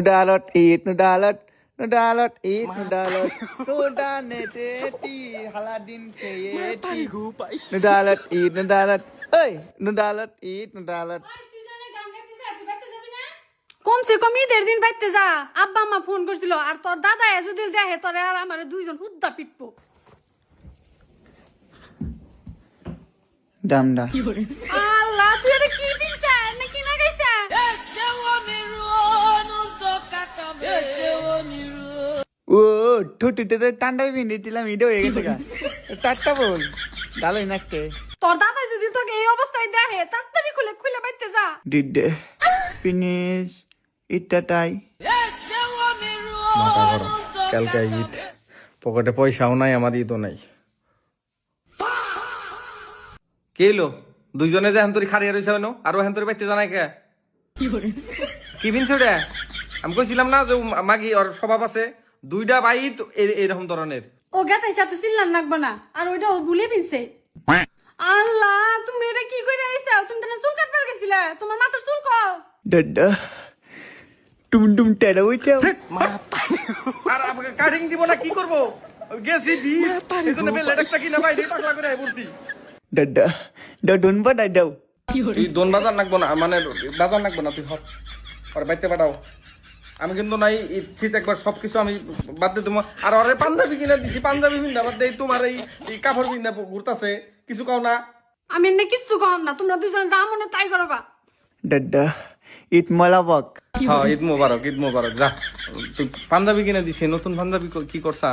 Nudalot eat, nudalot, nudalot eat, nudalot, nudaneteti, haladin kayeti. Nudalot eat, nudalot, hey, nudalot eat, nudalot. কমসে কম ঈদের দিন বাইতে যা আব্বা আম্মা ফোন করছিল আর তোর দাদা যদি দেখে তোরে আর আমার দুইজন হুদ্দা পিটবো Damda. আল্লাহ তুই এটা কি পিনছা নাকি না গাইছা Oh, ঠুটিতে টান্ডা বিন্দি দিলাম ইডো হয়ে গেছে গা টাট্টা বল ডালোই নাকতে তোর দাদা যদি তোকে এই অবস্থায় দেখে তাড়াতাড়ি খুলে খুলে বাইতে যা ডিডে ফিনিশ ইটাটাই মাথা গরম কালকে ঈদ পকেটে পয়সাও নাই আমার ঈদও নাই কে এলো দুইজনে যে হেন্তরি খাড়িয়ে রয়েছে হইনো আর হেন্তরি পাইতে জানাই কে কি বিনছে ওটা আমি কইছিলাম না যে মাগি ওর স্বভাব আছে দুইটা ভাই তো এরকম ধরনের ও গেতাইছা তো চিল্লান লাগবে না আর ওইটা ও ভুলে পিনছে আল্লাহ তুমি এটা কি করে আইছা তুমি তাহলে চুল কাটবার গেছিলা তোমার মাথার চুল কও ডাডা টুম টুম টেড়া হইছে আর আমাকে কাটিং দিব না কি করব গেছি দি এইজন্য বেলে একটা কিনা ভাই দিয়ে পাগলা করে বলছি ডাডা ডাডুন বাড়াই দাও তুই দোন বাজার নাকবো না মানে বাজার নাকবো না তুই হর আর বাইতে পাঠাও আমি কিন্তু নাই শীত একবার সবকিছু আমি বাদ দিয়ে তোমার আর ওরে পাঞ্জাবি কিনে দিছি পাঞ্জাবি পিন্ধা বাদ দিয়ে তোমার এই কাপড় পিন্ধা ঘুরতাছে কিছু কাও না আমি এনে কিচ্ছু কম না তোমরা দুজন যা মনে তাই করো গা ডাডা ইট মালাবাক হ্যাঁ ঈদ মোবারক যা তুই পাঞ্জাবি কিনে দিছি নতুন পাঞ্জাবি কি করছা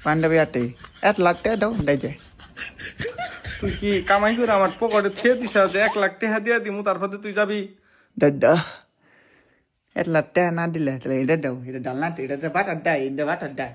পাঞ্জাবি আটে 1 লাখ টাকা দাও দাই যায় তুই কি কামাই করে আমার পকেটে থিয়ে দিছ যে 1 লাখ টাকা দিয়ে দিমু তারপরে তুই যাবি ডাডা 1 লাখ টাকা না দিলে তাহলে এটা দাও এটা ডাল না এটা বাটার দেয় এটা বাটার দেয়